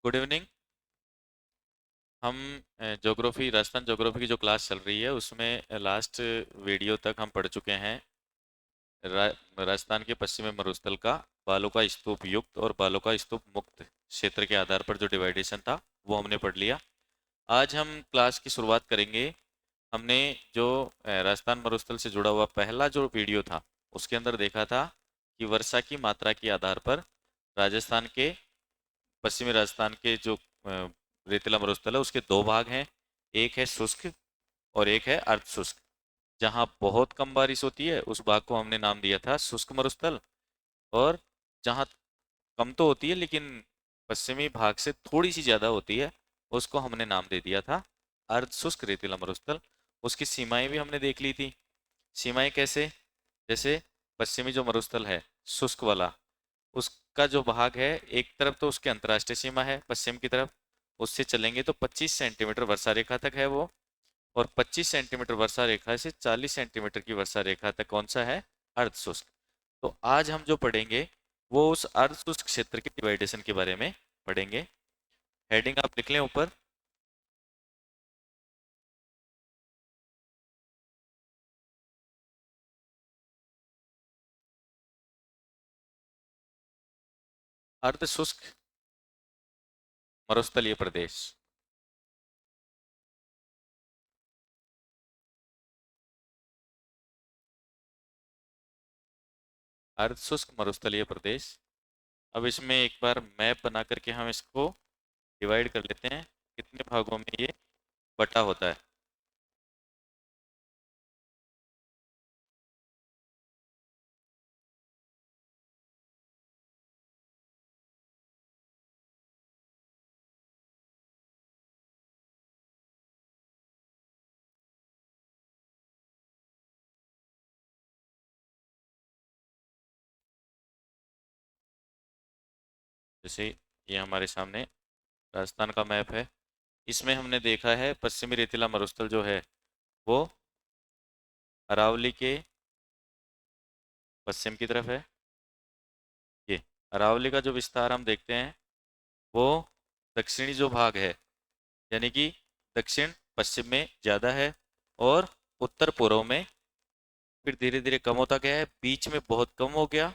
Good evening. हम geography Rajasthan geography की जो क्लास चल रही है उसमें लास्ट वीडियो तक हम पढ़ चुके हैं। राजस्थान के पश्चिमी मरुस्थल का बालू का स्तूप युक्त और बालू का स्तूप मुक्त क्षेत्र के आधार पर जो डिवाइडेशन था वो हमने पढ़ लिया। आज हम क्लास की शुरुआत करेंगे। हमने जो राजस्थान मरुस्थल से जुड़ा हुआ पहला जो वीडियो था उसके अंदर देखा था कि वर्षा की मात्रा के आधार पर राजस्थान के पश्चिमी राजस्थान के जो रेतीला मरुस्थल है उसके दो भाग हैं। एक है शुष्क और एक है अर्ध शुष्क। जहाँ बहुत कम बारिश होती है उस भाग को हमने नाम दिया था शुष्क मरुस्थल। और जहाँ कम तो होती है लेकिन पश्चिमी भाग से थोड़ी सी ज़्यादा होती है उसको हमने नाम दे दिया था अर्ध शुष्क रेतीला मरुस्थल। उसकी सीमाएं भी हमने देख ली थी। सीमाएं कैसे? जैसे पश्चिमी जो मरुस्थल है शुष्क वाला, उसका जो भाग है एक तरफ तो उसकी अंतर्राष्ट्रीय सीमा है पश्चिम की तरफ, उससे चलेंगे तो 25 सेंटीमीटर वर्षा रेखा तक है वो। और 25 सेंटीमीटर वर्षा रेखा से 40 सेंटीमीटर की वर्षा रेखा तक कौन सा है? अर्ध शुष्क। तो आज हम जो पढ़ेंगे वो उस अर्ध शुष्क क्षेत्र के डिवाइडेशन के बारे में पढ़ेंगे। हेडिंग आप लिख लें ऊपर। अर्ध शुष्क मरुस्थलीय प्रदेश। अर्ध शुष्क मरुस्थलीय प्रदेश। अब इसमें एक बार मैप बना करके हम इसको डिवाइड कर लेते हैं कितने भागों में ये बटा होता है। जैसे ये हमारे सामने राजस्थान का मैप है। इसमें हमने देखा है पश्चिमी रेतीला मरुस्थल जो है वो अरावली के पश्चिम की तरफ है। ये अरावली का जो विस्तार हम देखते हैं वो दक्षिणी जो भाग है, यानी कि दक्षिण पश्चिम में ज़्यादा है और उत्तर पूर्व में फिर धीरे धीरे कम होता गया है, बीच में बहुत कम हो गया,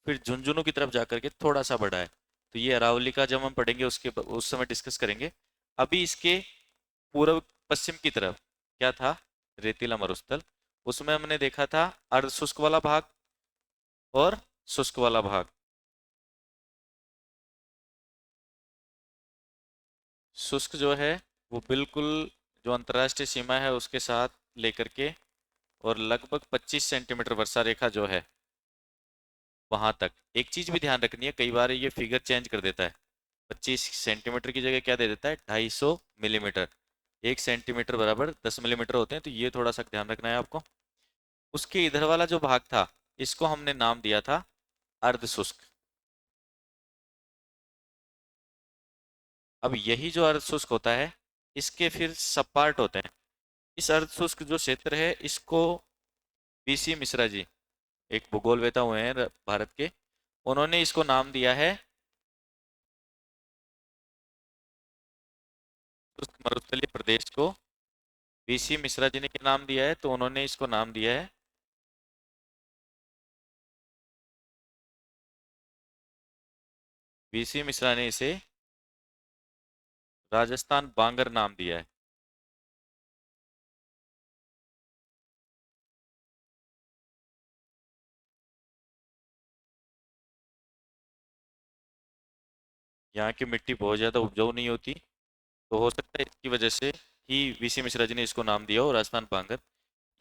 फिर झुंझुनू की तरफ जाकर के थोड़ा सा बढ़ा है। तो ये अरावली का जब हम पढ़ेंगे उसके उस समय डिस्कस करेंगे। अभी इसके पूर्व पश्चिम की तरफ क्या था? रेतीला मरुस्थल। उसमें हमने देखा था अर्ध शुष्क वाला भाग और शुष्क वाला भाग। शुष्क जो है वो बिल्कुल जो अंतर्राष्ट्रीय सीमा है उसके साथ लेकर के और लगभग 25 सेंटीमीटर वर्षा रेखा जो है वहां तक। एक चीज भी ध्यान रखनी है, कई बार ये फिगर चेंज कर देता है। 25 सेंटीमीटर की जगह क्या दे देता है? 250 मिलीमीटर। 1 सेंटीमीटर बराबर 10 मिलीमीटर होते हैं, तो ये थोड़ा सा ध्यान रखना है आपको। उसके इधर वाला जो भाग था इसको हमने नाम दिया था अर्ध शुष्क। अब यही जो अर्ध शुष्क होता है इसके फिर सब पार्ट होते हैं। इस अर्ध शुष्क जो क्षेत्र है इसको बीसी मिश्रा जी, एक भूगोलवेता हुए हैं भारत के, उन्होंने इसको नाम दिया है शुष्क मरुस्थलीय प्रदेश को। बीसी मिश्रा जी ने क्या नाम दिया है? तो उन्होंने इसको नाम दिया है, बीसी मिश्रा ने इसे राजस्थान बांगर नाम दिया है। यहाँ की मिट्टी बहुत ज़्यादा उपजाऊ नहीं होती, तो हो सकता है इसकी वजह से ही बीसी मिश्रा जी ने इसको नाम दिया हो राजस्थान बांगर।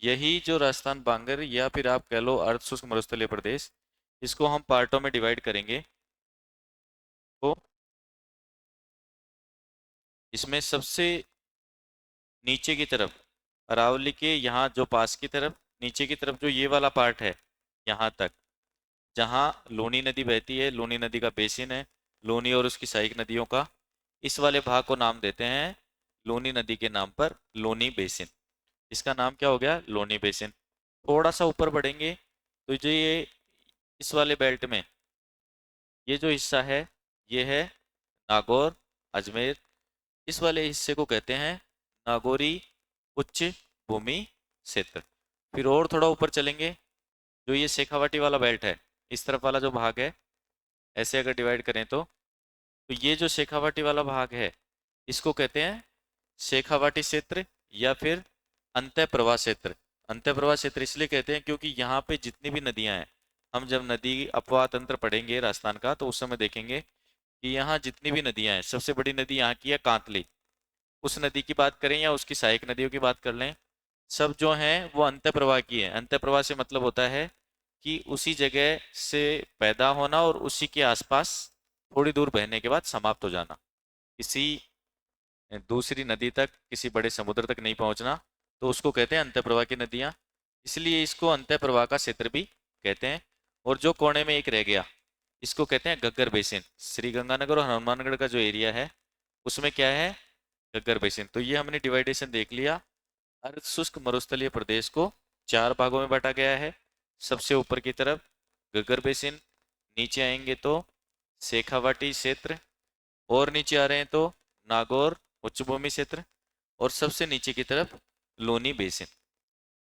यही जो राजस्थान बांगर या फिर आप कह लो अर्ध शुष्क मरुस्थलीय प्रदेश, इसको हम पार्टों में डिवाइड करेंगे। तो इसमें सबसे नीचे की तरफ अरावली के यहाँ जो पास की तरफ नीचे की तरफ जो ये वाला पार्ट है यहाँ तक, जहाँ लूनी नदी बहती है, लूनी नदी का बेसिन है, लूनी और उसकी सहायक नदियों का, इस वाले भाग को नाम देते हैं लूनी नदी के नाम पर लोनी बेसिन। इसका नाम क्या हो गया? लोनी बेसिन। थोड़ा सा ऊपर बढ़ेंगे तो जो ये इस वाले बेल्ट में ये जो हिस्सा है ये है नागौर अजमेर, इस वाले हिस्से को कहते हैं नागौरी उच्च भूमि क्षेत्र। फिर और थोड़ा ऊपर चलेंगे, जो ये शेखावाटी वाला बेल्ट है, इस तरफ वाला जो भाग है, ऐसे अगर डिवाइड करें तो ये जो शेखावाटी वाला भाग है, इसको कहते हैं शेखावाटी क्षेत्र या फिर अंतः प्रवाह क्षेत्र। अंतः प्रवाह क्षेत्र इसलिए कहते हैं क्योंकि यहाँ पे जितनी भी नदियाँ हैं, हम जब नदी अपवाह तंत्र पढ़ेंगे राजस्थान का तो उस समय देखेंगे कि यहाँ जितनी भी नदियाँ हैं, सबसे बड़ी नदी यहाँ की है कांतली। उस नदी की बात करें या उसकी सहायक नदियों की बात कर लें, सब जो हैं वो अंतः प्रवाह की है। अंतः प्रवाह से मतलब होता है कि उसी जगह से पैदा होना और उसी के आसपास थोड़ी दूर बहने के बाद समाप्त हो जाना, किसी दूसरी नदी तक, किसी बड़े समुद्र तक नहीं पहुंचना, तो उसको कहते हैं अंतः प्रवाह की नदियाँ। इसलिए इसको अंतः प्रवाह का क्षेत्र भी कहते हैं। और जो कोने में एक रह गया, इसको कहते हैं घग्गर बेसिन। श्री गंगानगर और हनुमानगढ़ का जो एरिया है उसमें क्या है, घग्गर बेसिन। तो ये हमने डिवाइडेशन देख लिया। अर्ध शुष्क मरुस्थलीय प्रदेश को 4 भागों में बांटा गया है। सबसे ऊपर की तरफ घग्गर बेसिन, नीचे आएंगे तो शेखावाटी क्षेत्र, और नीचे आ रहे हैं तो नागौर उच्च भूमि क्षेत्र, और सबसे नीचे की तरफ लोनी बेसिन।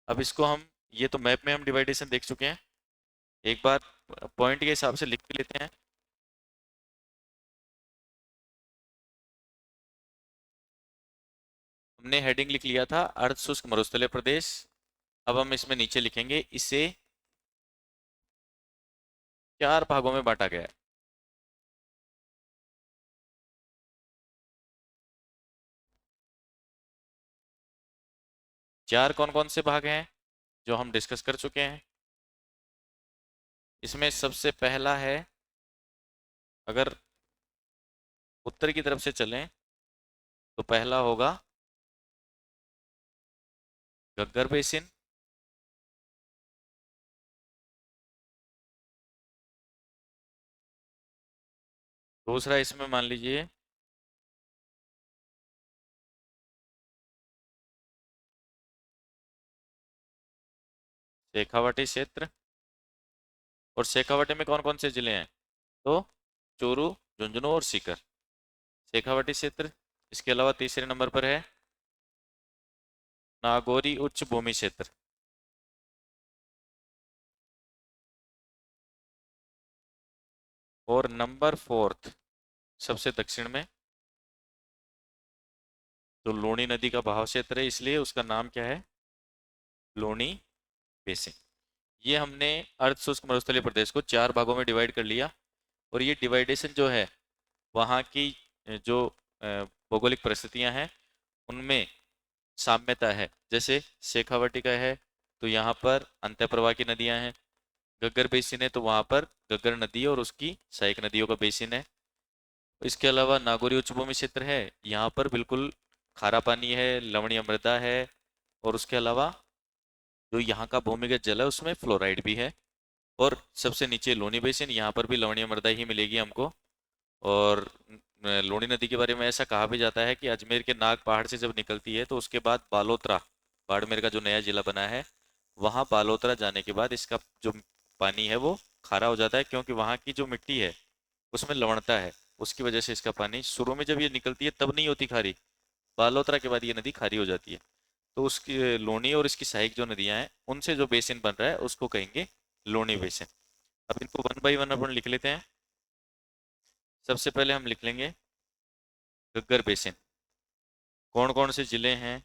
अब इसको हम, ये तो मैप में हम डिवाइडेशन देख चुके हैं, एक बार पॉइंट के हिसाब से लिख भी लेते हैं। हमने हेडिंग लिख लिया था अर्ध शुष्क मरुस्थलीय प्रदेश। अब हम इसमें नीचे लिखेंगे इसे 4 भागों में बांटा गया है। 4 कौन कौन से भाग हैं जो हम डिस्कस कर चुके हैं। इसमें सबसे पहला है, अगर उत्तर की तरफ से चलें तो पहला होगा घग्गर बेसिन। दूसरा इसमें मान लीजिए शेखावाटी क्षेत्र। और शेखावाटी में कौन कौन से जिले हैं, तो चूरू, झुंझुनू और सीकर, शेखावाटी क्षेत्र। इसके अलावा तीसरे नंबर पर है नागौरी उच्च भूमि क्षेत्र। और नंबर 4 सबसे दक्षिण में तो लूणी नदी का बहाव क्षेत्र है, इसलिए उसका नाम क्या है, लूणी बेसिन। ये हमने अर्ध शुष्क मरुस्थलीय प्रदेश को 4 भागों में डिवाइड कर लिया। और ये डिवाइडेशन जो है वहाँ की जो भौगोलिक परिस्थितियाँ हैं उनमें साम्यता है। जैसे शेखावाटी का है तो यहाँ पर अंतः प्रवाह की नदियाँ हैं। घग्गर बेसिन है तो वहाँ पर घग्गर नदी और उसकी सहायक नदियों का बेसिन है। इसके अलावा नागौरी उच्च भूमि क्षेत्र है, यहाँ पर बिल्कुल खारा पानी है, लवणीय मृदा है, और उसके अलावा जो यहाँ का भूमिगत जल है उसमें फ्लोराइड भी है। और सबसे नीचे लोनी बेसिन, यहाँ पर भी लवणीय मृदा ही मिलेगी हमको। और लूणी नदी के बारे में ऐसा कहा भी जाता है कि अजमेर के नाग पहाड़ से जब निकलती है तो उसके बाद बालोतरा, बाड़मेर का जो नया जिला बना है, वहाँ बालोतरा जाने के बाद इसका जो पानी है वो खारा हो जाता है, क्योंकि वहाँ की जो मिट्टी है उसमें लवणता है। उसकी वजह से इसका पानी शुरू में जब ये निकलती है तब नहीं होती खारी, बालोतरा के बाद ये नदी खारी हो जाती है। तो उसकी लूणी और इसकी सहायक जो नदियाँ हैं उनसे जो बेसिन बन रहा है उसको कहेंगे लूणी बेसिन। अब इनको वन बाई वन अपन लिख लेते हैं। सबसे पहले हम लिख लेंगे घग्गर बेसिन। कौन कौन से जिले हैं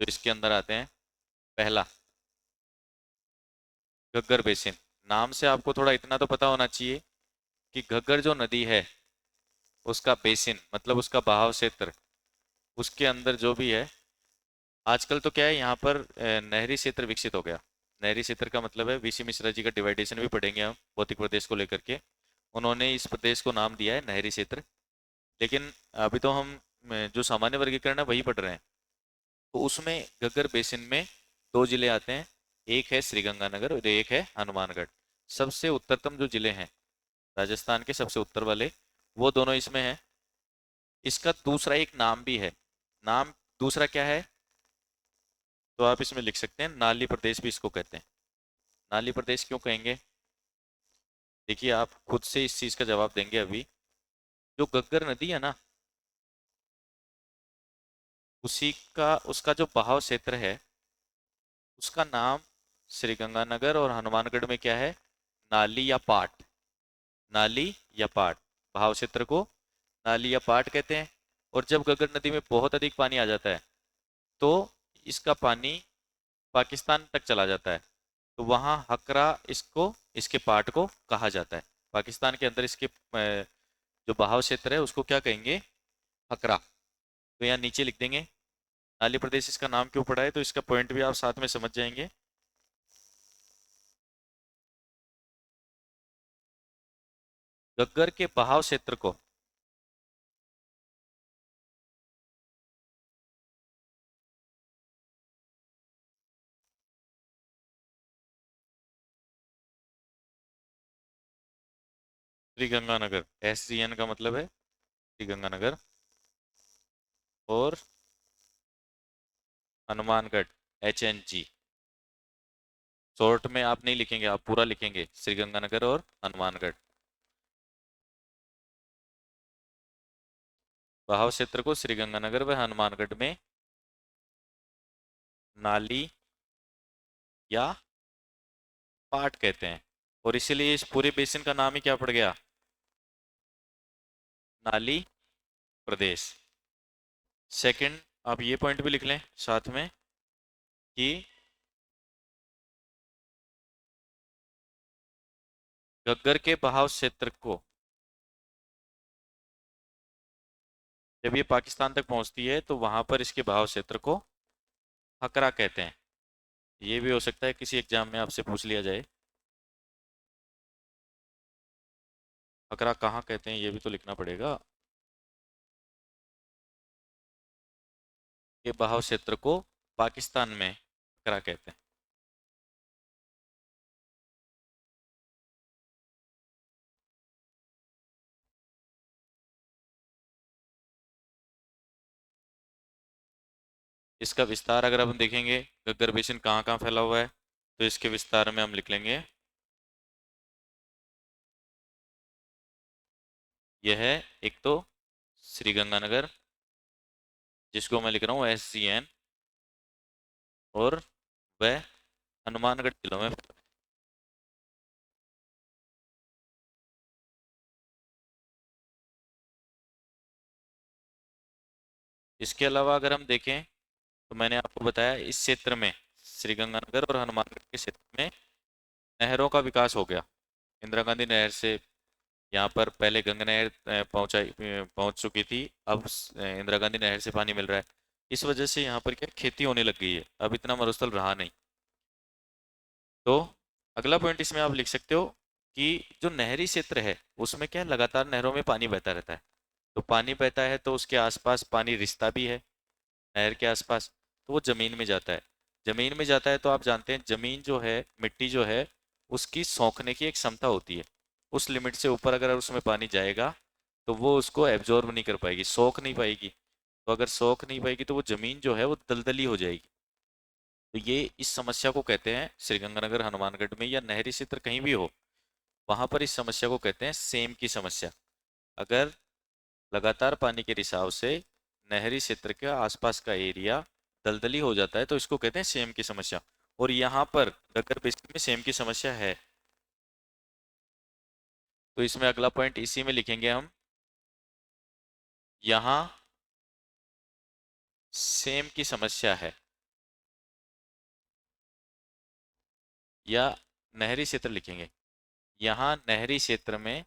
जो इसके अंदर आते हैं। पहला, घग्गर बेसिन। नाम से आपको थोड़ा इतना तो पता होना चाहिए कि घग्गर जो नदी है उसका बेसिन मतलब उसका बहाव क्षेत्र, उसके अंदर जो भी है, आजकल तो क्या है यहाँ पर नहरी क्षेत्र विकसित हो गया। नहरी क्षेत्र का मतलब है, वीसी मिश्रा जी का डिवाइडेशन भी पढ़ेंगे हम भौतिक प्रदेश को लेकर के, उन्होंने इस प्रदेश को नाम दिया है नहरी क्षेत्र। लेकिन अभी तो हम जो सामान्य वर्गीकरण है वही पढ़ रहे हैं। तो उसमें घग्गर बेसिन में 2 जिले आते हैं, एक है श्रीगंगानगर और एक है हनुमानगढ़। सबसे उत्तरतम जो जिले हैं राजस्थान के सबसे उत्तर वाले, वो दोनों इसमें हैं। इसका दूसरा एक नाम भी है। नाम दूसरा क्या है, तो आप इसमें लिख सकते हैं नाली प्रदेश भी इसको कहते हैं। नाली प्रदेश क्यों कहेंगे, देखिए आप खुद से इस चीज़ का जवाब देंगे अभी। जो घग्गर नदी है ना, उसी का उसका जो बहाव क्षेत्र है उसका नाम श्रीगंगानगर और हनुमानगढ़ में क्या है? नाली या पाट। नाली या पाट, बहाव क्षेत्र को नाली या पाट कहते हैं। और जब घग्गर नदी में बहुत अधिक पानी आ जाता है तो इसका पानी पाकिस्तान तक चला जाता है, तो वहाँ हकरा इसको, इसके पाट को कहा जाता है। पाकिस्तान के अंदर इसके जो बहाव क्षेत्र है उसको क्या कहेंगे? हकरा। तो यहाँ नीचे लिख देंगे नाली प्रदेश इसका नाम क्यों पड़ा है, तो इसका पॉइंट भी आप साथ में समझ जाएंगे। घग्गर के बहाव क्षेत्र को श्री गंगानगर, SGN का मतलब है श्री गंगानगर, और हनुमानगढ़, HNG। शॉर्ट में आप नहीं लिखेंगे, आप पूरा लिखेंगे श्री गंगानगर और हनुमानगढ़। बहाव क्षेत्र को श्री गंगानगर व हनुमानगढ़ में नाली या पाट कहते हैं, और इसीलिए इस पूरे बेसिन का नाम ही क्या पड़ गया? नाली प्रदेश। सेकंड, आप ये पॉइंट भी लिख लें साथ में कि घग्गर के बहाव क्षेत्र को जब ये पाकिस्तान तक पहुंचती है तो वहां पर इसके बहाव क्षेत्र को हकरा कहते हैं। ये भी हो सकता है किसी एग्जाम में आपसे पूछ लिया जाए, हकरा कहाँ कहते हैं, ये भी तो लिखना पड़ेगा। ये बहाव क्षेत्र को पाकिस्तान में हकरा कहते हैं। इसका विस्तार अगर हम देखेंगे घग्गर बेसिन कहाँ कहाँ फैला हुआ है, तो इसके विस्तार में हम लिख लेंगे यह है एक तो श्री गंगानगर, जिसको मैं लिख रहा हूँ SGN, और वह हनुमानगढ़ जिलों में। इसके अलावा अगर हम देखें तो मैंने आपको बताया इस क्षेत्र में, श्रीगंगानगर और हनुमानगढ़ के क्षेत्र में नहरों का विकास हो गया। इंदिरा गांधी नहर से यहाँ पर पहले गंगा नहर पहुंच चुकी थी, अब इंदिरा गांधी नहर से पानी मिल रहा है। इस वजह से यहाँ पर क्या खेती होने लग गई है, अब इतना मरुस्थल रहा नहीं। तो अगला पॉइंट इसमें आप लिख सकते हो कि जो नहरी क्षेत्र है उसमें क्या है, लगातार नहरों में पानी बहता रहता है। तो पानी बहता है तो उसके आसपास पानी रिसता भी है नहर के आसपास, तो वो जमीन में जाता है। जमीन में जाता है तो आप जानते हैं जमीन जो है, मिट्टी जो है, उसकी सोखने की एक क्षमता होती है। उस लिमिट से ऊपर अगर उसमें पानी जाएगा तो वो उसको एब्जॉर्ब नहीं कर पाएगी, सोख नहीं पाएगी। तो अगर सोख नहीं पाएगी तो वो जमीन जो है वो दलदली हो जाएगी। तो ये इस समस्या को कहते हैं श्रीगंगानगर हनुमानगढ़ में या नहरी क्षेत्र कहीं भी हो, वहां पर इस समस्या को कहते हैं सेम की समस्या। अगर लगातार पानी के रिसाव से नहरी क्षेत्र के आसपास का एरिया दलदली हो जाता है तो इसको कहते हैं सेम की समस्या। और यहाँ पर घग्गर बेसिन में सेम की समस्या है। तो इसमें अगला पॉइंट इसी में लिखेंगे हम, यहाँ सेम की समस्या है, या नहरी क्षेत्र लिखेंगे, यहाँ नहरी क्षेत्र में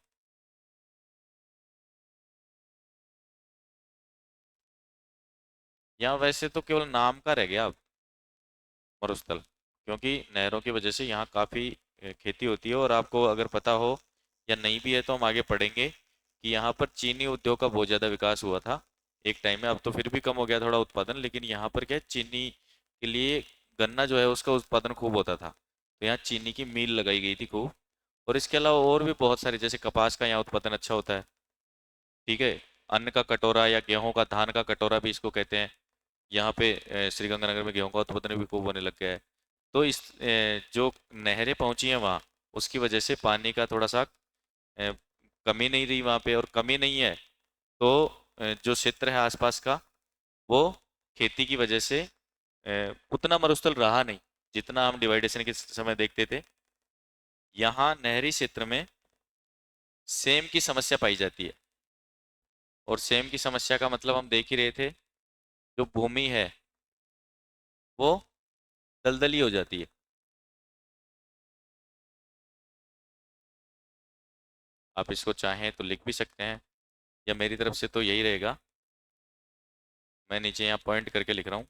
यहाँ वैसे तो केवल नाम का रह गया अब मरुस्थल, क्योंकि नहरों की वजह से यहाँ काफ़ी खेती होती है। और आपको अगर पता हो या नहीं भी है तो हम आगे पढ़ेंगे कि यहाँ पर चीनी उद्योग का बहुत ज़्यादा विकास हुआ था एक टाइम में। अब तो फिर भी कम हो गया थोड़ा उत्पादन, लेकिन यहाँ पर क्या है, चीनी के लिए गन्ना जो है उसका उत्पादन खूब होता था, तो यहाँ चीनी की मिल लगाई गई थी खूब। और इसके अलावा और भी बहुत सारे, जैसे कपास का यहाँ उत्पादन अच्छा होता है। ठीक है, अन्न का कटोरा या गेहूं का, धान का कटोरा भी इसको कहते हैं। यहाँ पे श्रीगंगानगर में गेहूं का उत्पादन भी खूब होने लग गया है। तो इस जो नहरें पहुंची हैं वहाँ, उसकी वजह से पानी का थोड़ा सा कमी नहीं रही वहाँ पे, और कमी नहीं है तो जो क्षेत्र है आसपास का वो खेती की वजह से उतना मरुस्थल रहा नहीं जितना हम डिवाइडेशन के समय देखते थे। यहाँ नहरी क्षेत्र में सेम की समस्या पाई जाती है। और सेम की समस्या का मतलब हम देख ही रहे थे, जो भूमि है वो दलदली हो जाती है। आप इसको चाहें तो लिख भी सकते हैं, या मेरी तरफ से तो यही रहेगा। मैं नीचे यहाँ पॉइंट करके लिख रहा हूँ।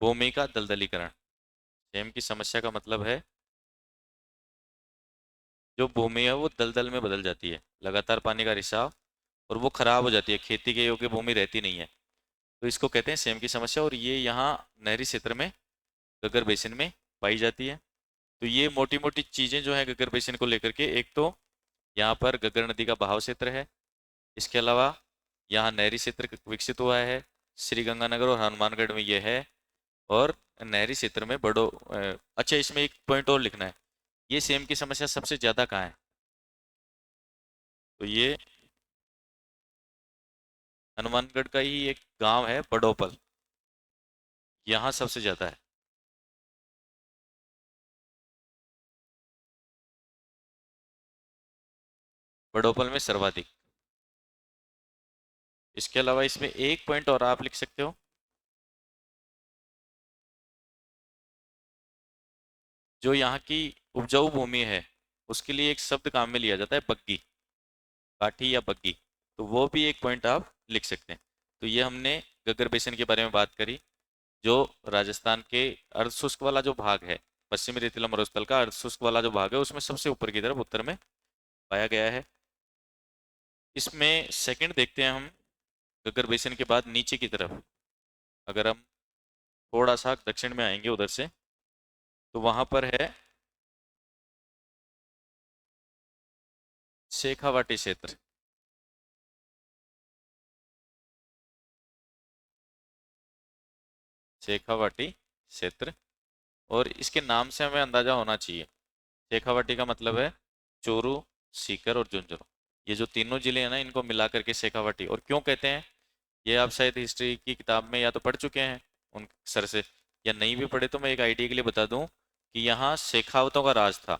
भूमि का दलदलीकरण। सेम की समस्या का मतलब है जो भूमि है वो दलदल में बदल जाती है, लगातार पानी का रिसाव, और वो खराब हो जाती है, खेती के योग्य भूमि रहती नहीं है। तो इसको कहते हैं सेम की समस्या, और ये यहाँ नहरी क्षेत्र में गगर बेसिन में पाई जाती है। तो ये मोटी मोटी चीज़ें जो है गगर बेसिन को लेकर के, एक तो यहाँ पर गगर नदी का बहाव क्षेत्र है, इसके अलावा यहाँ नहरी क्षेत्र विकसित हुआ है, श्री गंगानगर और हनुमानगढ़ में ये है। और नहरी क्षेत्र में अच्छा, इसमें एक पॉइंट और लिखना है, ये सेम की समस्या सबसे ज़्यादा कहाँ है। तो ये हनुमानगढ़ का ही एक गांव है बडोपल, यहाँ सबसे ज़्यादा है। बडोपल में सर्वाधिक। इसके अलावा इसमें एक पॉइंट और आप लिख सकते हो, जो यहाँ की उपजाऊ भूमि है उसके लिए एक शब्द काम में लिया जाता है, बग्गी, काठी या बग्गी। तो वो भी एक पॉइंट आप लिख सकते हैं। तो ये हमने गग्गर बेसिन के बारे में बात करी, जो राजस्थान के अर्धशुष्क वाला जो भाग है, पश्चिमी रेतीला मरुस्थल का अर्धशुष्क वाला जो भाग है, उसमें सबसे ऊपर की तरफ उत्तर में पाया गया है। इसमें सेकंड देखते हैं हम, गग्गर बेसिन के बाद नीचे की तरफ अगर हम थोड़ा सा दक्षिण में आएंगे उधर से, तो वहां पर है शेखावाटी क्षेत्र। शेखावाटी क्षेत्र, और इसके नाम से हमें अंदाजा होना चाहिए। शेखावाटी का मतलब है चोरू, सीकर और झुंझुनू। ये जो तीनों जिले हैं ना, इनको मिला करके शेखावाटी। और क्यों कहते हैं, ये आप शायद हिस्ट्री की किताब में या तो पढ़ चुके हैं उन सर से, या नहीं भी पढ़े तो मैं एक आइडिया के लिए बता दूं कि यहाँ शेखावतों का राज था।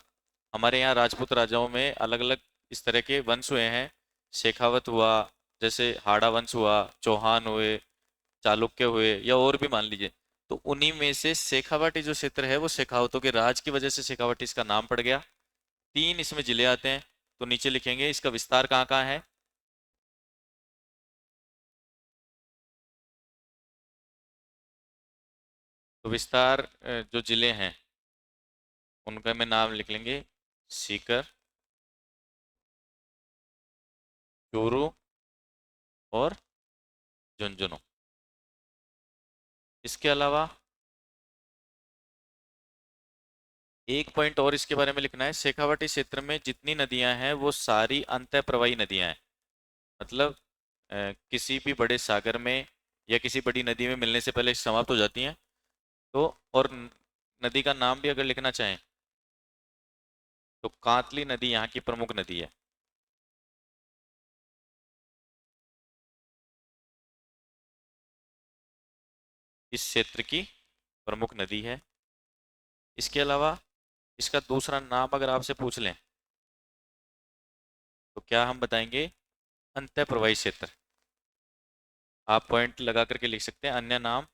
हमारे यहाँ राजपूत राजाओं में अलग अलग इस तरह के वंश हुए हैं। शेखावत हुआ, जैसे हाड़ा वंश हुआ, चौहान हुए, चालुक्य हुए, या और भी मान लीजिए। तो उन्हीं में से शेखावाटी जो क्षेत्र है वो शेखावतों के राज की वजह से शेखावाटी इसका नाम पड़ गया। तीन इसमें जिले आते हैं, तो नीचे लिखेंगे इसका विस्तार कहाँ कहाँ है। तो विस्तार जो जिले हैं उनका में नाम लिख लेंगे, सीकर, चूरू और झुंझुनू। इसके अलावा एक पॉइंट और इसके बारे में लिखना है, शेखावाटी क्षेत्र में जितनी नदियां हैं वो सारी अंतः प्रवाही नदियां हैं। मतलब किसी भी बड़े सागर में या किसी बड़ी नदी में मिलने से पहले समाप्त हो जाती हैं। तो और नदी का नाम भी अगर लिखना चाहें तो कांतली नदी यहाँ की प्रमुख नदी है। इस क्षेत्र की प्रमुख नदी है। इसके अलावा इसका दूसरा नाम अगर आपसे पूछ लें तो क्या हम बताएंगे, अंतः प्रवाही क्षेत्र। आप पॉइंट लगा करके लिख सकते हैं अन्य नाम,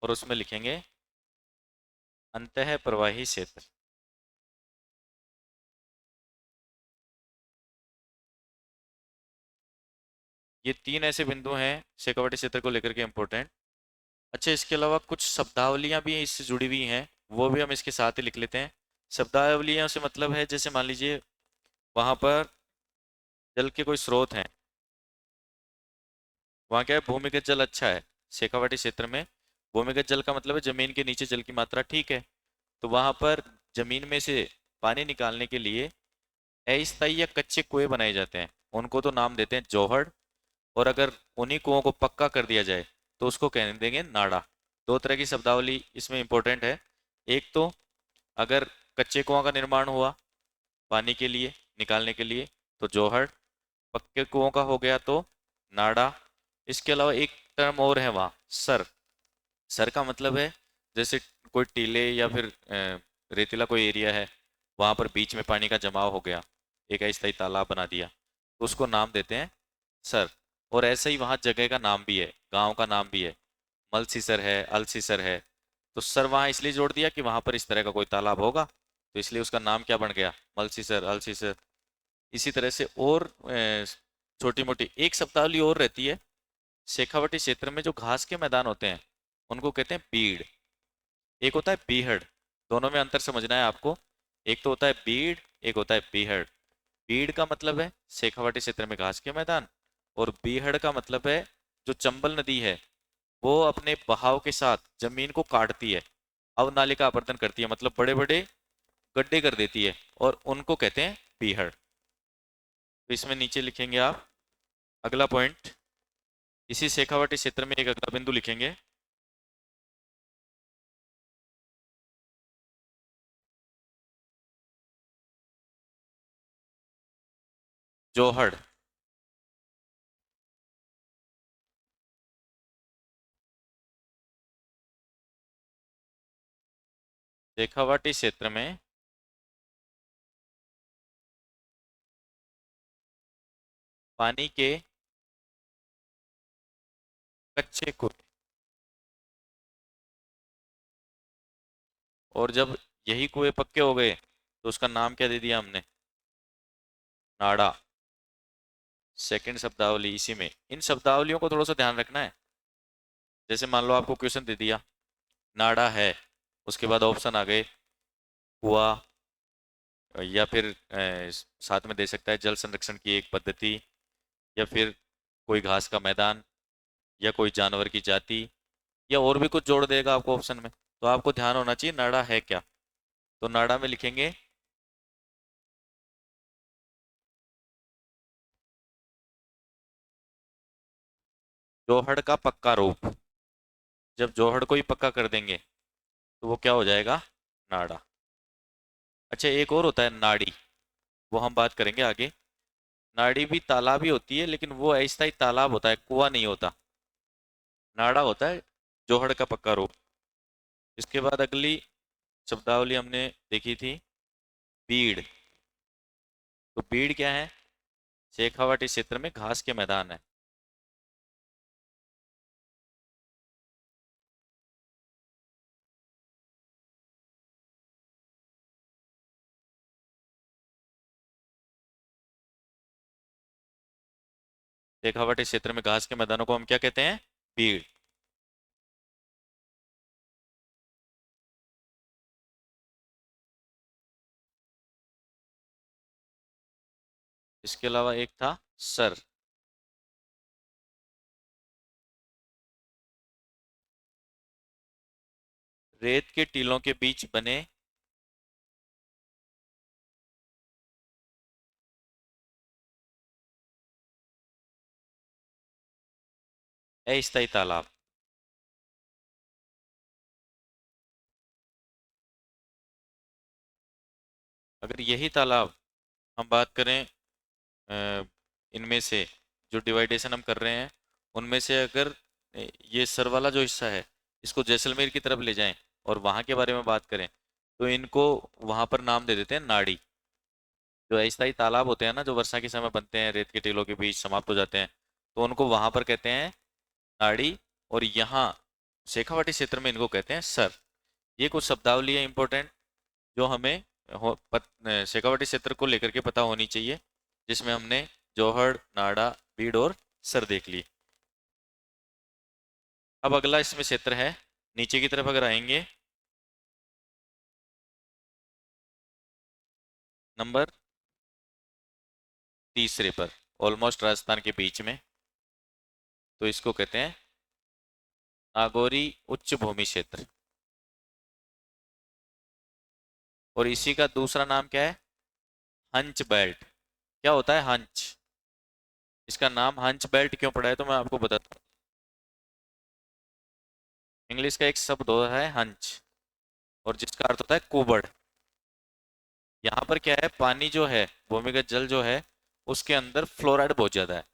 और उसमें लिखेंगे अंतः प्रवाही क्षेत्र। ये तीन ऐसे बिंदु हैं शेखावाटी क्षेत्र को लेकर के इम्पोर्टेंट। अच्छा, इसके अलावा कुछ शब्दावलियां भी इससे जुड़ी हुई हैं, वो भी हम इसके साथ ही लिख लेते हैं। शब्दावलियां से मतलब है, जैसे मान लीजिए वहां पर जल के कोई स्रोत हैं, वहाँ क्या है, भूमिगत जल अच्छा है। शेखावाटी क्षेत्र में भूमिगत जल का मतलब है जमीन के नीचे जल की मात्रा ठीक है। तो वहां पर जमीन में से पानी निकालने के लिए अस्थायी या कच्चे कुएं बनाए जाते हैं, उनको तो नाम देते हैं जौहड़। और अगर उन्हीं कुओं को पक्का कर दिया जाए तो उसको कह देंगे नाड़ा। दो तरह की शब्दावली इसमें इंपॉर्टेंट है। एक तो अगर कच्चे कुआं का निर्माण हुआ पानी के लिए निकालने के लिए, तो जोहड़। पक्के कुओं का हो गया तो नाड़ा। इसके अलावा एक टर्म और है वहाँ, सर। सर का मतलब है जैसे कोई टीले या फिर रेतीला कोई एरिया है, वहां पर बीच में पानी का जमाव हो गया, एक अस्थायी तालाब बना दिया, तो उसको नाम देते हैं सर। और ऐसे ही वहाँ जगह का नाम भी है, गांव का नाम भी है, मलसीसर है, अलसीसर है। तो सर वहाँ इसलिए जोड़ दिया कि वहां पर इस तरह का कोई तालाब होगा, तो इसलिए उसका नाम क्या बन गया, मलसीसर, अलसीसर। इसी तरह से और छोटी मोटी एक शब्दावली और रहती है। शेखावाटी क्षेत्र में जो घास के मैदान होते हैं उनको कहते हैं बीड़। एक होता है बीहड़। दोनों में अंतर समझना है आपको। एक तो होता है बीड़, एक होता है बीहड़। बीड़ का मतलब है शेखावाटी क्षेत्र में घास के मैदान, और बीहड़ का मतलब है जो चंबल नदी है वो अपने बहाव के साथ जमीन को काटती है, अवनालिका आवर्तन करती है, मतलब बड़े बड़े गड्ढे कर देती है, और उनको कहते हैं बीहड़। तो इसमें नीचे लिखेंगे आप अगला पॉइंट, इसी शेखावाटी क्षेत्र में एक अगला बिंदु लिखेंगे, जोहड़। शेखावाटी क्षेत्र में पानी के कच्चे कुएं, और जब यही कुएं पक्के हो गए तो उसका नाम क्या दे दिया हमने, नाड़ा। सेकंड शब्दावली इसी में, इन शब्दावलियों को थोड़ा सा ध्यान रखना है। जैसे मान लो आपको क्वेश्चन दे दिया नाड़ा है, उसके बाद ऑप्शन आ गए कुआ, या फिर साथ में दे सकता है जल संरक्षण की एक पद्धति, या फिर कोई घास का मैदान, या कोई जानवर की जाति, या और भी कुछ जोड़ देगा आपको ऑप्शन में। तो आपको ध्यान होना चाहिए नाड़ा है क्या। तो नाड़ा में लिखेंगे जोहड़ का पक्का रूप। जब जोहड़ को ही पक्का कर देंगे तो वो क्या हो जाएगा, नाड़ा। अच्छा एक और होता है नाड़ी, वो हम बात करेंगे आगे। नाड़ी भी तालाब ही होती है, लेकिन वो अस्थायी तालाब होता है, कुआं नहीं होता। नाड़ा होता है जोहड़ का पक्का रूप। इसके बाद अगली शब्दावली हमने देखी थी बीड़। तो बीड़ क्या है, शेखावाटी क्षेत्र में घास के मैदान है। शेखावाटी क्षेत्र में घास के मैदानों को हम क्या कहते हैं, बीड़। इसके अलावा एक था सर। रेत के टीलों के बीच बने अस्थायी तालाब। अगर यही तालाब हम बात करें इनमें से जो डिवाइडेशन हम कर रहे हैं उनमें से, अगर ये सर वाला जो हिस्सा है इसको जैसलमेर की तरफ ले जाएं और वहां के बारे में बात करें, तो इनको वहां पर नाम दे देते हैं नाड़ी। जो अस्थायी तालाब होते हैं ना, जो वर्षा के समय बनते हैं, रेत के टीलों के बीच समाप्त हो जाते हैं, तो उनको वहां पर कहते हैं नाड़ी। और यहाँ शेखावाटी क्षेत्र में इनको कहते हैं सर। ये कुछ शब्दावली है इंपॉर्टेंट जो हमें शेखावाटी क्षेत्र को लेकर के पता होनी चाहिए, जिसमें हमने जोहड़, नाड़ा, बीड़ और सर देख ली। अब अगला इसमें क्षेत्र है, नीचे की तरफ अगर आएंगे, नंबर तीसरे पर, ऑलमोस्ट राजस्थान के बीच में, तो इसको कहते हैं नागौरी उच्च भूमि क्षेत्र। और इसी का दूसरा नाम क्या है, हंच बेल्ट। क्या होता है हंच, इसका नाम हंच बेल्ट क्यों पड़ा है तो मैं आपको बताता हूँ। इंग्लिश का एक शब्द होता है हंच, और जिसका अर्थ होता है कुबड़। यहाँ पर क्या है, पानी जो है, भूमिगत जल जो है उसके अंदर फ्लोराइड बहुत ज़्यादा है।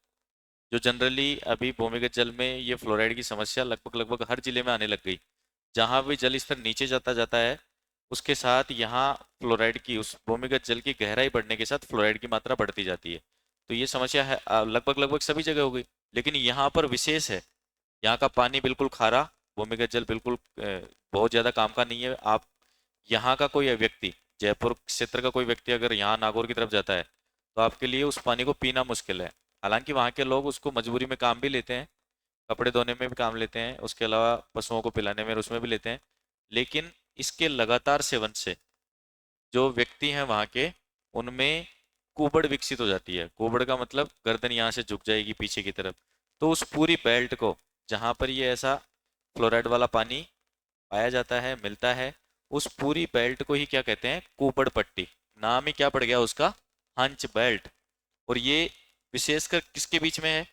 जो जनरली अभी भूमिगत जल में ये फ्लोराइड की समस्या लगभग लगभग हर जिले में आने लग गई। जहाँ भी जल स्तर नीचे जाता जाता है, उसके साथ यहाँ फ्लोराइड की, उस भूमिगत जल की गहराई बढ़ने के साथ फ्लोराइड की मात्रा बढ़ती जाती है। तो ये समस्या है लगभग लगभग सभी जगह हो गई, लेकिन यहाँ पर विशेष है। यहाँ का पानी बिल्कुल खारा, भूमिगत जल बिल्कुल बहुत ज़्यादा काम का नहीं है। आप यहाँ का कोई व्यक्ति, जयपुर क्षेत्र का कोई व्यक्ति अगर यहाँ नागौर की तरफ जाता है, तो आपके लिए उस पानी को पीना मुश्किल है। हालांकि वहाँ के लोग उसको मजबूरी में काम भी लेते हैं, कपड़े धोने में भी काम लेते हैं, उसके अलावा पशुओं को पिलाने में उसमें भी लेते हैं। लेकिन इसके लगातार सेवन से जो व्यक्ति हैं वहाँ के, उनमें कुबड़ विकसित हो जाती है। कुबड़ का मतलब गर्दन यहाँ से झुक जाएगी पीछे की तरफ। तो उस पूरी बेल्ट को, जहाँ पर ये ऐसा फ्लोराइड वाला पानी पाया जाता है, मिलता है, उस पूरी बेल्ट को ही क्या कहते हैं, कुबड़ पट्टी। नाम ही क्या पड़ गया उसका, हंच बेल्ट। और ये विशेषकर किसके बीच में है,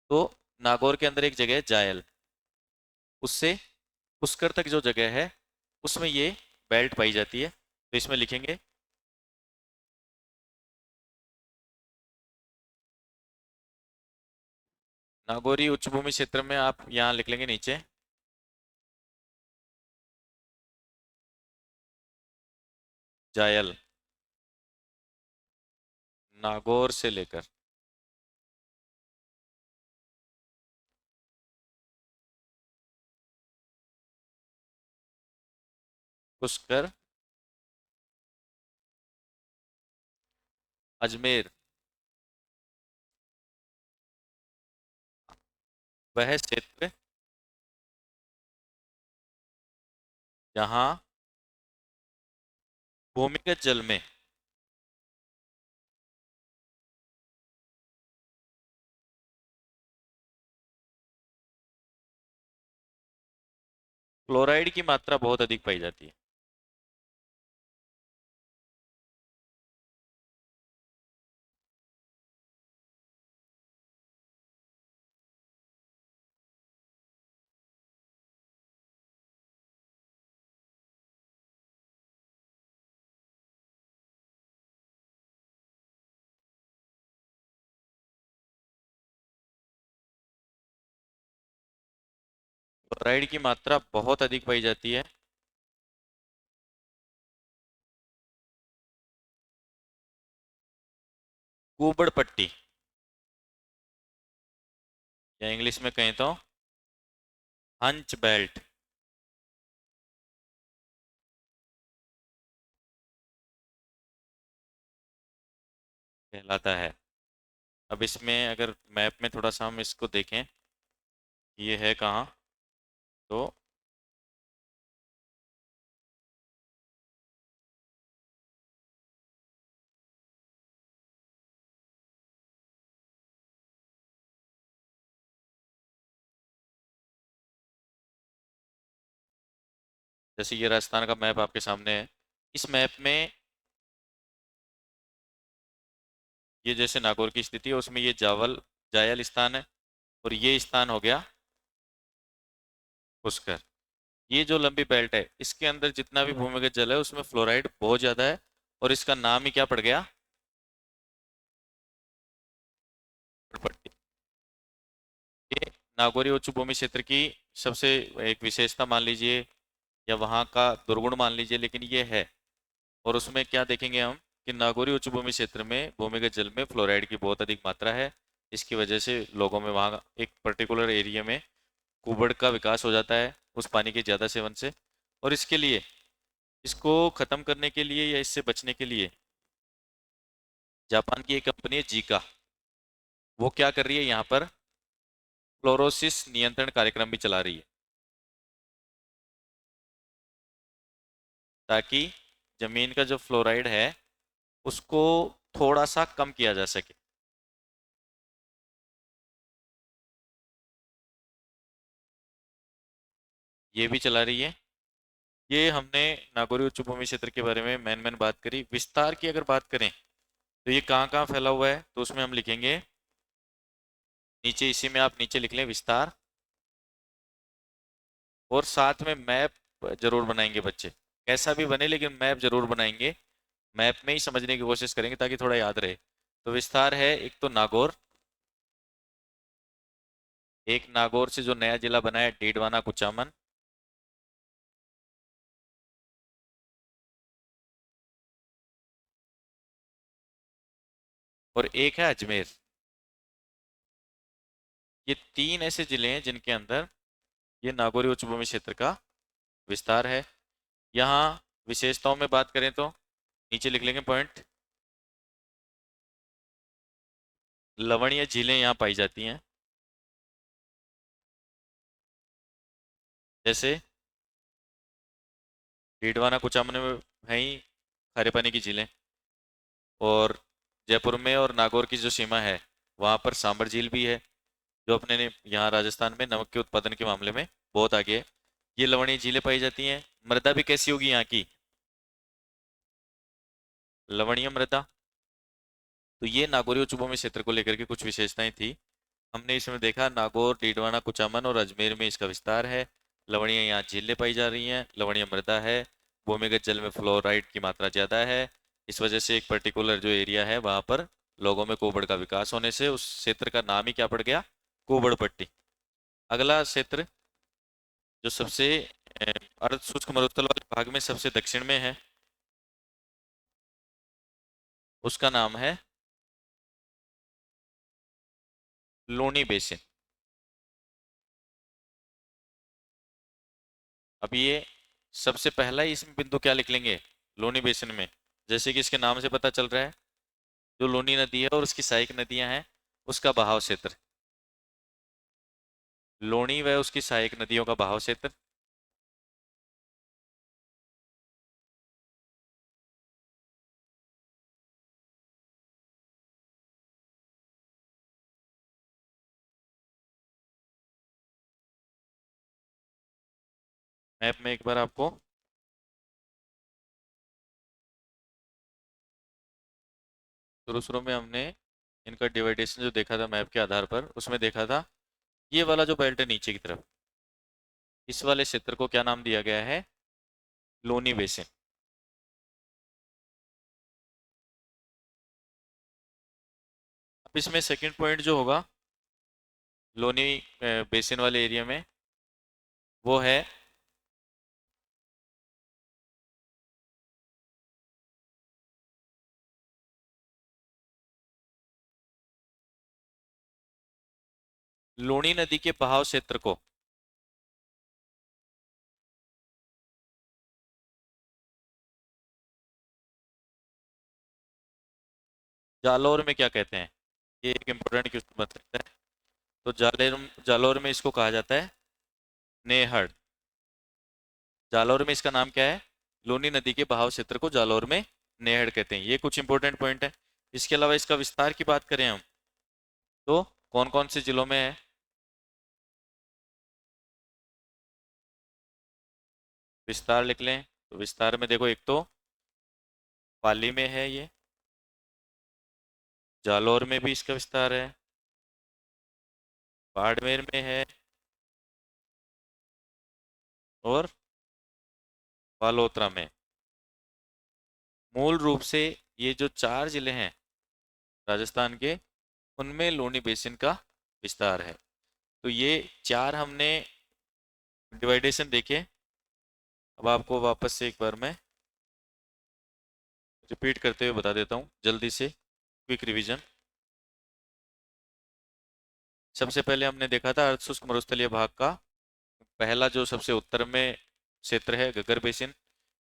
तो नागौर के अंदर एक जगह है जायल, उससे पुष्कर तक जो जगह है, उसमें ये बेल्ट पाई जाती है। तो इसमें लिखेंगे नागौरी उच्च भूमि क्षेत्र में, आप यहाँ लिख लेंगे नीचे जायल, नागौर से लेकर पुष्कर, अजमेर, वह क्षेत्र जहाँ भूमिगत जल में फ्लोराइड की मात्रा बहुत अधिक पाई जाती है। फ्लोराइड की मात्रा बहुत अधिक पाई जाती है। कुबड़ पट्टी, या इंग्लिश में कहें तो हंच बेल्ट कहलाता है। अब इसमें अगर मैप में थोड़ा सा हम इसको देखें, ये है कहाँ, तो जैसे ये राजस्थान का मैप आपके सामने है। इस मैप में ये जैसे नागौर की स्थिति है, उसमें ये जावल जायल स्थान है, और ये स्थान हो गया पुष्कर। ये जो लंबी बेल्ट है, इसके अंदर जितना भी भूमिगत जल है उसमें फ्लोराइड बहुत ज्यादा है, और इसका नाम ही क्या पड़ गया, पट्टी। ये नागौरी उच्च भूमि क्षेत्र की सबसे एक विशेषता मान लीजिए, या वहाँ का दुर्गुण मान लीजिए, लेकिन ये है। और उसमें क्या देखेंगे हम, कि नागौरी उच्च भूमि क्षेत्र में भूमिगत जल में फ्लोराइड की बहुत अधिक मात्रा है। इसकी वजह से लोगों में वहाँ एक पर्टिकुलर एरिया में कुबड़ का विकास हो जाता है उस पानी के ज़्यादा सेवन से। और इसके लिए, इसको ख़त्म करने के लिए या इससे बचने के लिए, जापान की एक कंपनी है जीका, वो क्या कर रही है, यहाँ पर फ्लोरोसिस नियंत्रण कार्यक्रम भी चला रही है, ताकि जमीन का जो फ्लोराइड है उसको थोड़ा सा कम किया जा सके। ये भी चला रही है। ये हमने नागौरी उच्च भूमि क्षेत्र के बारे में मैन बात करी। विस्तार की अगर बात करें, तो ये कहाँ कहाँ फैला हुआ है, तो उसमें हम लिखेंगे नीचे, इसी में आप नीचे लिख लें विस्तार, और साथ में मैप जरूर बनाएंगे बच्चे। कैसा भी बने, लेकिन मैप जरूर बनाएंगे। मैप में ही समझने की कोशिश करेंगे ताकि थोड़ा याद रहे। तो विस्तार है एक तो नागौर, एक नागौर से जो नया जिला बना है डीडवाना कुचामन, और एक है अजमेर। ये तीन ऐसे जिले हैं जिनके अंदर ये नागौरी उच्च भूमि क्षेत्र का विस्तार है। यहाँ विशेषताओं में बात करें तो नीचे लिख लेंगे पॉइंट। लवणीय झीलें यहाँ पाई जाती हैं, जैसे डीडवाना कुचामन में है ही खारे पानी की झीलें, और जयपुर में और नागौर की जो सीमा है वहाँ पर सांबर झील भी है, जो अपने यहाँ राजस्थान में नमक के उत्पादन के मामले में बहुत आगे है। ये लवणीय झीलें पाई जाती हैं। मृदा भी कैसी होगी यहाँ की? लवणीय मृदा। तो ये नागौरी उच्च भूमि क्षेत्र को लेकर के कुछ विशेषताएं थी। हमने इसमें देखा नागौर, डीडवाना, कुचामन और अजमेर में इसका विस्तार है। लवणीय यहाँ झीलें पाई जा रही हैं, लवणीय मृदा है, भूमिगत जल में फ्लोराइड की मात्रा ज़्यादा है। इस वजह से एक पर्टिकुलर जो एरिया है वहाँ पर लोगों में कुबड़ का विकास होने से उस क्षेत्र का नाम ही क्या पड़ गया? कुबड़ पट्टी। अगला क्षेत्र जो सबसे अर्ध शुष्क मरुस्थल वाले भाग में सबसे दक्षिण में है, उसका नाम है लोनी बेसिन। अब ये सबसे पहला ही इसमें बिंदु क्या लिख लेंगे लोनी बेसिन में? जैसे कि इसके नाम से पता चल रहा है, जो लोनी नदी है और उसकी सहायक नदियां हैं उसका बहाव क्षेत्र, लोनी व उसकी सहायक नदियों का बहाव क्षेत्र। मैप में एक बार आपको शुरू शुरू में हमने इनका डिवाइडेशन जो देखा था मैप के आधार पर, उसमें देखा था ये वाला जो बेल्ट है नीचे की तरफ, इस वाले क्षेत्र को क्या नाम दिया गया है? लोनी बेसिन। अब इसमें सेकंड पॉइंट जो होगा लोनी बेसिन वाले एरिया में, वो है लूनी नदी के बहाव क्षेत्र को जालौर में क्या कहते हैं? ये एक इम्पोर्टेंट क्वेश्चन बन सकता है। तो जालेर जालौर में इसको कहा जाता है नेहड़। जालौर में इसका नाम क्या है? लूनी नदी के बहाव क्षेत्र को जालौर में नेहड़ कहते हैं। ये कुछ इंपॉर्टेंट पॉइंट है। इसके अलावा इसका विस्तार की बात करें हम, तो कौन कौन से जिलों में है? विस्तार लिख लें। तो विस्तार में देखो, एक तो पाली में है ये, जालौर में भी इसका विस्तार है, बाड़मेर में है, और बालोतरा में। मूल रूप से ये जो चार जिले हैं राजस्थान के, उनमें लूनी बेसिन का विस्तार है। तो ये चार हमने डिवाइडेशन देखे। अब आपको वापस से एक बार मैं रिपीट करते हुए बता देता हूँ जल्दी से, क्विक रिवीजन। सबसे पहले हमने देखा था अर्ध शुष्क मरुस्थलीय भाग का पहला जो सबसे उत्तर में क्षेत्र है गग्गर बेसिन,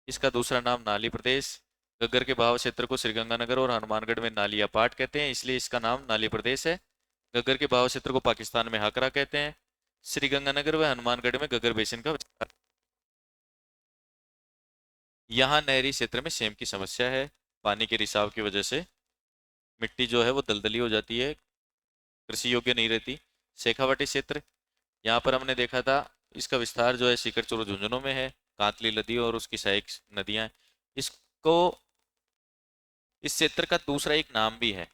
इसका दूसरा नाम नाली प्रदेश। गग्गर के बहाव क्षेत्र को श्रीगंगानगर और हनुमानगढ़ में नालिया पाट कहते हैं, इसलिए इसका नाम नाली प्रदेश है। गग्गर के बहाव क्षेत्र को पाकिस्तान में हाकरा कहते हैं। श्रीगंगानगर व हनुमानगढ़ में गग्गर बेसिन का विस्तार। यहाँ नहरी क्षेत्र में सेम की समस्या है। पानी के रिसाव की वजह से मिट्टी जो है वो दलदली हो जाती है, कृषि योग्य नहीं रहती। शेखावाटी क्षेत्र, यहाँ पर हमने देखा था इसका विस्तार जो है सीकर चोरो झुंझुनू में है। कांतली नदी और उसकी सहायक नदियां, इसको इस क्षेत्र का दूसरा एक नाम भी है।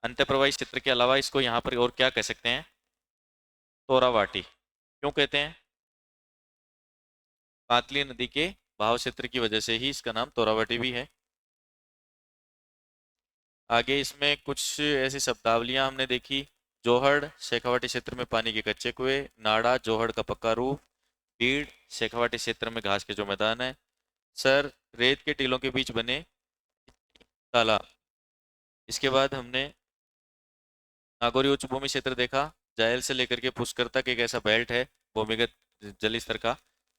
अंतःप्रवाही क्षेत्र के अलावा इसको यहाँ पर और क्या कह सकते हैं? तोरावाटी। क्यों कहते हैं? कातली नदी के बहाव क्षेत्र की वजह से ही इसका नाम तोरावाटी भी है। आगे इसमें कुछ ऐसी शब्दावलियां हमने देखी। जोहड़ शेखावाटी क्षेत्र में पानी के कच्चे कुएं। नाड़ा जोहड़ का पक्का रूप। बीड़ शेखावाटी क्षेत्र में घास के जो मैदान है। सर रेत के टीलों के बीच बने तालाब। इसके बाद हमने नागौरी उच्च भूमि क्षेत्र देखा। जायल से लेकर के पुष्कर तक एक ऐसा बेल्ट है भूमिगत जल स्तर का,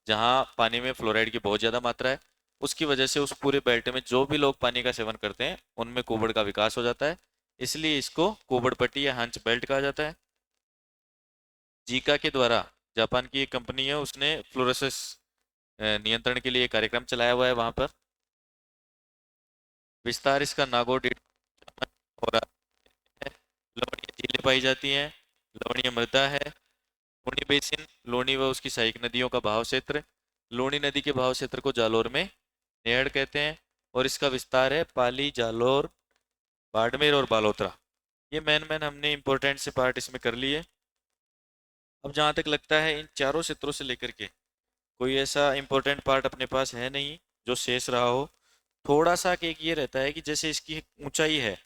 जहाँ पानी में फ्लोराइड की बहुत ज़्यादा मात्रा है। उसकी वजह से उस पूरे बेल्ट में जो भी लोग पानी का सेवन करते हैं उनमें कुबड़ का विकास हो जाता है। इसलिए इसको कुबड़ पट्टी या हंच बेल्ट कहा जाता है। जीका के द्वारा, जापान की एक कंपनी है, उसने फ्लोरोसिस नियंत्रण के लिए एक कार्यक्रम चलाया हुआ है वहां पर। विस्तार इसका नागौर हो रहा है। लवणीय झीलें पाई जाती हैं। लवणीय मृदा है। लूनी बेसिन, लूनी व उसकी सहायक नदियों का बहाव क्षेत्र। लूनी नदी के बहाव क्षेत्र को जालोर में नेहड़ कहते हैं। और इसका विस्तार है पाली, जालोर, बाड़मेर और बालोतरा। ये मैन मैन हमने इंपॉर्टेंट से पार्ट इसमें कर लिए। अब जहाँ तक लगता है इन चारों क्षेत्रों से लेकर के कोई ऐसा इंपॉर्टेंट पार्ट अपने पास है नहीं जो शेष रहा हो। थोड़ा सा कि एक ये रहता है कि जैसे इसकी ऊंचाई है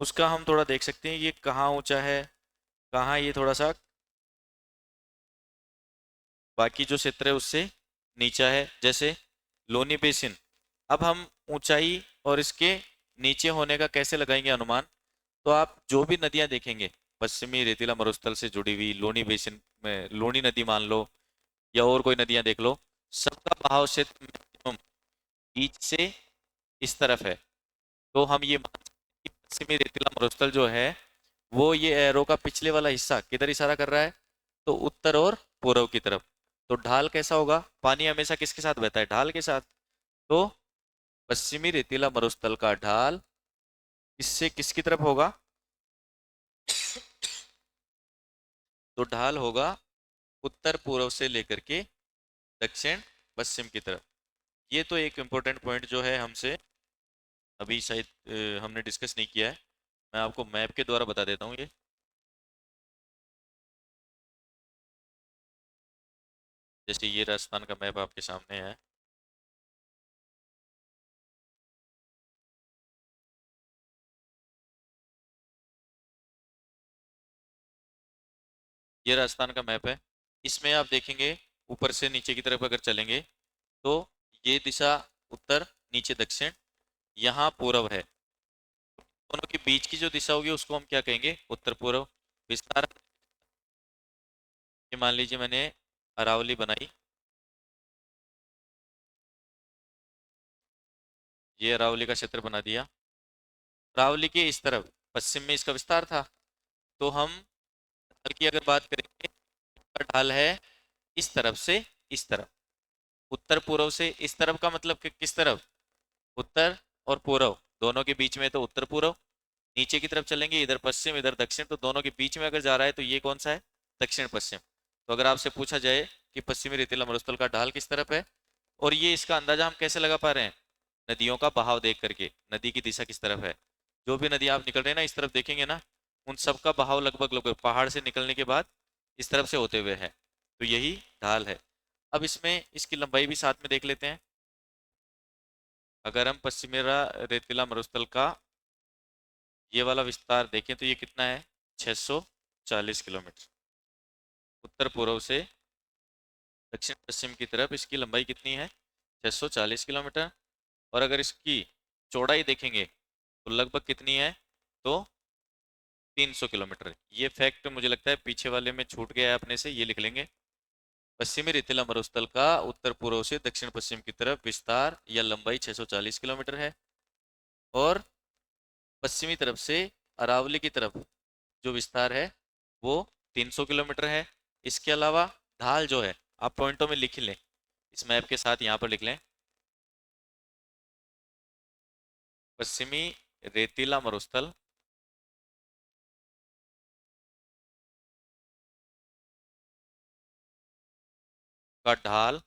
उसका हम थोड़ा देख सकते हैं, ये कहाँ ऊंचा है, कहाँ ये थोड़ा सा बाकी जो क्षेत्र है उससे नीचा है। जैसे लोनी बेसिन, अब हम ऊंचाई और इसके नीचे होने का कैसे लगाएंगे अनुमान। तो आप जो भी नदियां देखेंगे पश्चिमी रेतीला मरुस्थल से जुड़ी हुई, लोनी बेसिन में लोनी नदी मान लो या और कोई नदियां देख लो, सबका बहाव क्षेत्र मैक्सिमम ईस्ट से इस तरफ है। तो हम ये मान सकते हैं कि पश्चिमी रेतीला मरुस्थल जो है वो ये एरो का पिछले वाला हिस्सा किधर इशारा कर रहा है, तो उत्तर और पूर्व की तरफ। तो ढाल कैसा होगा, पानी हमेशा किसके साथ बहता है, ढाल के साथ। तो पश्चिमी रेतीला मरुस्थल का ढाल इससे किसकी तरफ होगा, तो ढाल होगा उत्तर पूर्व से लेकर के दक्षिण पश्चिम की तरफ। ये तो एक इम्पोर्टेंट पॉइंट जो है हमसे अभी शायद हमने डिस्कस नहीं किया है। मैं आपको मैप के द्वारा बता देता हूँ। जैसे ये राजस्थान का मैप आपके सामने है। ये राजस्थान का मैप है। इसमें आप देखेंगे ऊपर से नीचे की तरफ अगर चलेंगे तो ये दिशा उत्तर, नीचे दक्षिण, यहाँ पूर्व है। दोनों के बीच की जो दिशा होगी उसको हम क्या कहेंगे, उत्तर पूर्व। विस्तार, ये मान लीजिए मैंने अरावली बनाई, ये अरावली का क्षेत्र बना दिया। अरावली के इस तरफ पश्चिम में इसका विस्तार था। तो हम ढाल की अगर बात करेंगे, इसका ढाल है इस तरफ से इस तरफ, उत्तर पूर्व से इस तरफ का मतलब कि किस तरफ, उत्तर और पूर्व दोनों के बीच में, तो उत्तर पूर्व। नीचे की तरफ चलेंगे, इधर पश्चिम इधर दक्षिण, तो दोनों के बीच में अगर जा रहा है तो ये कौन सा है, दक्षिण पश्चिम। तो अगर आपसे पूछा जाए कि पश्चिमी रेतीला मरुस्थल का ढाल किस तरफ है, और ये इसका अंदाजा हम कैसे लगा पा रहे हैं, नदियों का बहाव देख करके, नदी की दिशा किस तरफ है। जो भी नदी आप निकल रहे हैं ना इस तरफ देखेंगे ना, उन सबका बहाव लगभग लगभग पहाड़ से निकलने के बाद इस तरफ से होते हुए है। तो यही ढाल है। अब इसमें इसकी लंबाई भी साथ में देख लेते हैं। अगर हम पश्चिमी रेतीला मरुस्थल का ये वाला विस्तार देखें तो ये कितना है, 640 किलोमीटर। उत्तर पूर्व से दक्षिण पश्चिम की तरफ इसकी लंबाई कितनी है, 640 किलोमीटर। और अगर इसकी चौड़ाई देखेंगे तो लगभग कितनी है, तो 300 किलोमीटर। ये फैक्ट मुझे लगता है पीछे वाले में छूट गया है अपने से, ये लिख लेंगे। पश्चिमी रेतीला मरुस्थल का उत्तर पूर्व से दक्षिण पश्चिम की तरफ विस्तार या लंबाई 640 किलोमीटर है। और पश्चिमी तरफ से अरावली की तरफ जो विस्तार है वो 300 किलोमीटर है। इसके अलावा ढाल जो है आप पॉइंटों में लिख लें, इस मैप के साथ यहाँ पर लिख लें। पश्चिमी रेतीला मरुस्थल का ढाल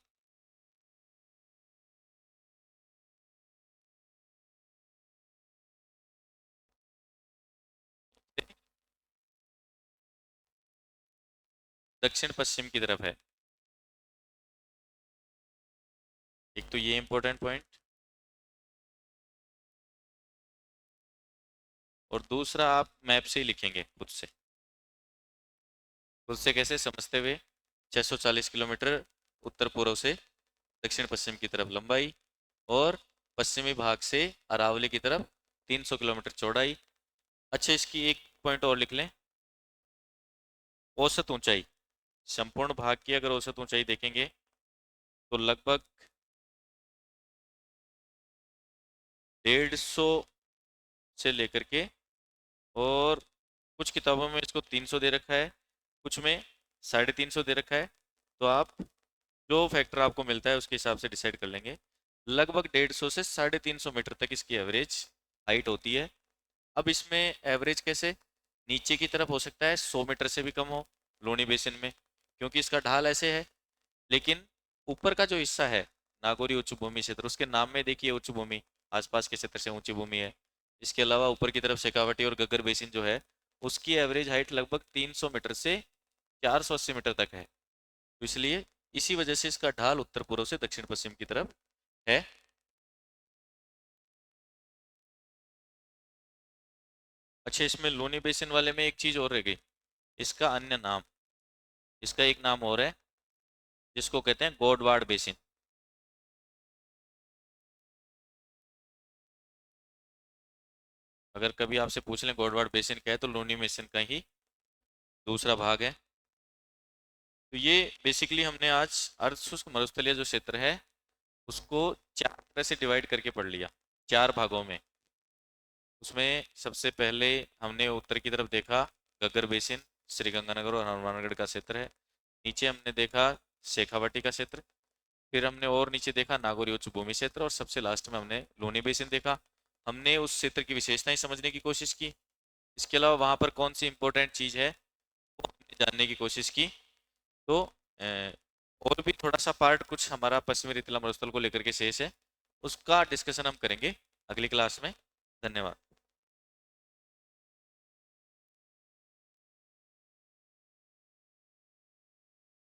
दक्षिण पश्चिम की तरफ है। एक तो ये इंपॉर्टेंट पॉइंट। और दूसरा आप मैप से ही लिखेंगे खुद से। खुद से कैसे समझते हुए, 640 किलोमीटर उत्तर पूर्व से दक्षिण पश्चिम की तरफ लंबाई, और पश्चिमी भाग से अरावली की तरफ 300 किलोमीटर चौड़ाई। अच्छा, इसकी एक पॉइंट और लिख लें, औसत ऊंचाई। संपूर्ण भाग की अगर औसत ऊंचाई देखेंगे तो लगभग 150 से लेकर के, और कुछ किताबों में इसको 300 दे रखा है, कुछ में 350 दे रखा है। तो आप जो फैक्टर आपको मिलता है उसके हिसाब से डिसाइड कर लेंगे। लगभग 150 से 350 मीटर तक इसकी एवरेज हाइट होती है। अब इसमें एवरेज कैसे, नीचे की तरफ हो सकता है 100 मीटर से भी कम हो लोनी बेसिन में, क्योंकि इसका ढाल ऐसे है। लेकिन ऊपर का जो हिस्सा है नागौरी उच्च भूमि क्षेत्र, उसके नाम में देखिए उच्च भूमि, आसपास के क्षेत्र से ऊंची भूमि है। इसके अलावा ऊपर की तरफ शेखावटी और गग्गर बेसिन जो है, उसकी एवरेज हाइट लगभग 300 मीटर से 480 मीटर तक है। तो इसलिए इसी वजह से इसका ढाल उत्तर पूर्व से दक्षिण पश्चिम की तरफ है। अच्छा, इसमें लोनी बेसिन वाले में एक चीज और रह गई, इसका अन्य नाम, इसका एक नाम और है जिसको कहते हैं गोडवाड़ बेसिन। अगर कभी आपसे पूछ लें गोडवाड़ बेसिन क्या है, तो लोनी बेसिन का ही दूसरा भाग है। तो ये बेसिकली हमने आज अर्ध शुष्क मरुस्थलीय जो क्षेत्र है उसको 4 तरह से डिवाइड करके पढ़ लिया, 4 भागों में। उसमें सबसे पहले हमने उत्तर की तरफ देखा गग्गर बेसिन, श्रीगंगानगर और हनुमानगढ़ का क्षेत्र है। नीचे हमने देखा शेखावाटी का क्षेत्र। फिर हमने और नीचे देखा नागौरी उच्च भूमि क्षेत्र, और सबसे लास्ट में हमने लोनी बेसिन देखा। हमने उस क्षेत्र की विशेषताएं समझने की कोशिश की। इसके अलावा वहां पर कौन सी इंपॉर्टेंट चीज है वो हमने जानने की कोशिश की। तो और भी थोड़ा सा पार्ट कुछ हमारा पश्चिमी रेतीला मरुस्थल को लेकर के शेष है, उसका डिस्कशन हम करेंगे अगली क्लास में। धन्यवाद।